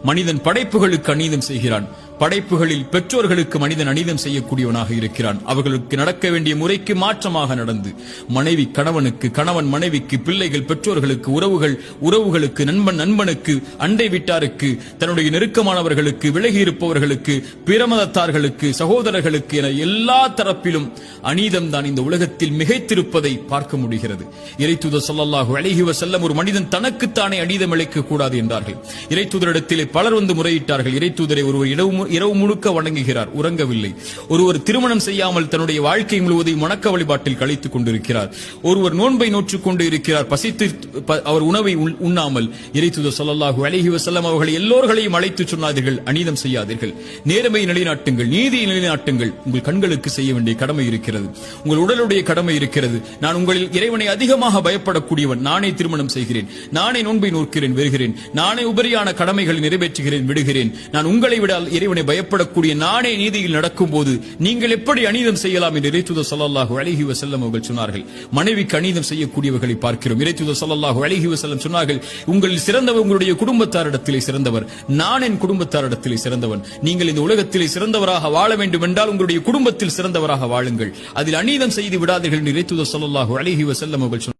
மனிதன் படைப்புகளுக்கு அநீதம் செய்கிறான். படைப்புகளில் பெற்றோர்களுக்கு மனிதன் அநீதம் செய்யக்கூடியவனாக இருக்கிறான். அவர்களுக்கு நடக்க வேண்டிய முறைக்கு மாற்றமாக நடந்து, மனைவி கணவனுக்கு, கணவன் மனைவிக்கு, பிள்ளைகள் பெற்றோர்களுக்கு, உறவுகளுக்கு, நண்பன் நண்பனுக்கு, அண்டை வீட்டாருக்கு, தன்னுடைய நெருக்கமானவர்களுக்கு, விலகி இருப்பவர்களுக்கு, பிரமதத்தார்களுக்கு, சகோதரர்களுக்கு என எல்லா தரப்பிலும் அநீதம் தான் இந்த உலகத்தில் மிகைத்திருப்பதை பார்க்க முடிகிறது. இறைத்தூதர் ஸல்லல்லாஹு அலைஹி வஸல்லம் ஒரு மனிதன் தனக்குத்தானே அநீதம் இழைக்க கூடாது என்றார்கள். இறைத்தூதரிடத்திலே பலர் வந்து முறையிட்டார்கள். இறைத்தூதரை ஒருவர் இரவு முழுக்க வணங்குகிறார், உறங்கவில்லை. ஒருவர் திருமணம் செய்யாமல் தன்னுடைய வாழ்க்கை முழுவதையும் வணக்க வழிபாட்டில் கழித்துக் கொண்டிருக்கிறார். ஒருவர் நோன்பை நோற்றுக் கொண்டு இருக்கிறார், பசித்து அவர் உணவை உண்ணாமல். இறைத்தூதர் ஸல்லல்லாஹு அலைஹி வஸல்லம் அவர்கள் எல்லோர்களையும் அழைத்து சொன்னார்கள், அநீதம் செய்யாதீர்கள், நேர்மையை நிலைநாட்டுங்கள், நீதியை நிலைநாட்டுங்கள். உங்கள் கண்களுக்கு செய்ய வேண்டிய கடமை இருக்கிறது, உங்கள் உடலுடைய கடமை இருக்கிறது. நான் உங்களில் இறைவனை அதிகமாக பயப்படக்கூடியவன், நானே திருமணம் செய்கிறேன், நானே நோன்பை நோக்கிறேன், வருகிறேன், நானே உபரியான கடமைகளை நிறைவேற்றுகிறேன், விடுகிறேன். நான் உங்களை விட இறைவனை பயப்படக்கூடிய நானே நீதியில் நடக்கும் போது நீங்கள் எப்படி அநீதம் செய்யலாம் என்று இறைத்தூதர் ஸல்லல்லாஹு அலைஹி வஸல்லம் அவர்கள் சொன்னார்கள். மனைவிக்கு அநீதம் செய்யக்கூடியவர்களை பார்க்கிறோம். இறைத்தூதர் ஸல்லல்லாஹு அலைஹி வஸல்லம் சொன்னார்கள், உங்களில் சிறந்தவர் உங்களுடைய குடும்பத்தாரிடத்திலே சிறந்தவர், நான் என் குடும்பத்தாரிடத்திலே சிறந்தவன். நீங்கள் இந்த உலகத்திலே சிறந்தவராக வாழ வேண்டும் என்றால் உங்களுடைய குடும்பத்தில் சிறந்தவராக வாழுங்கள், அதில் அநீதம் செய்து விடாதீர்கள் என்று இறைத்தூதர் ஸல்லல்லாஹு அலைஹி வஸல்லம் அவர்கள்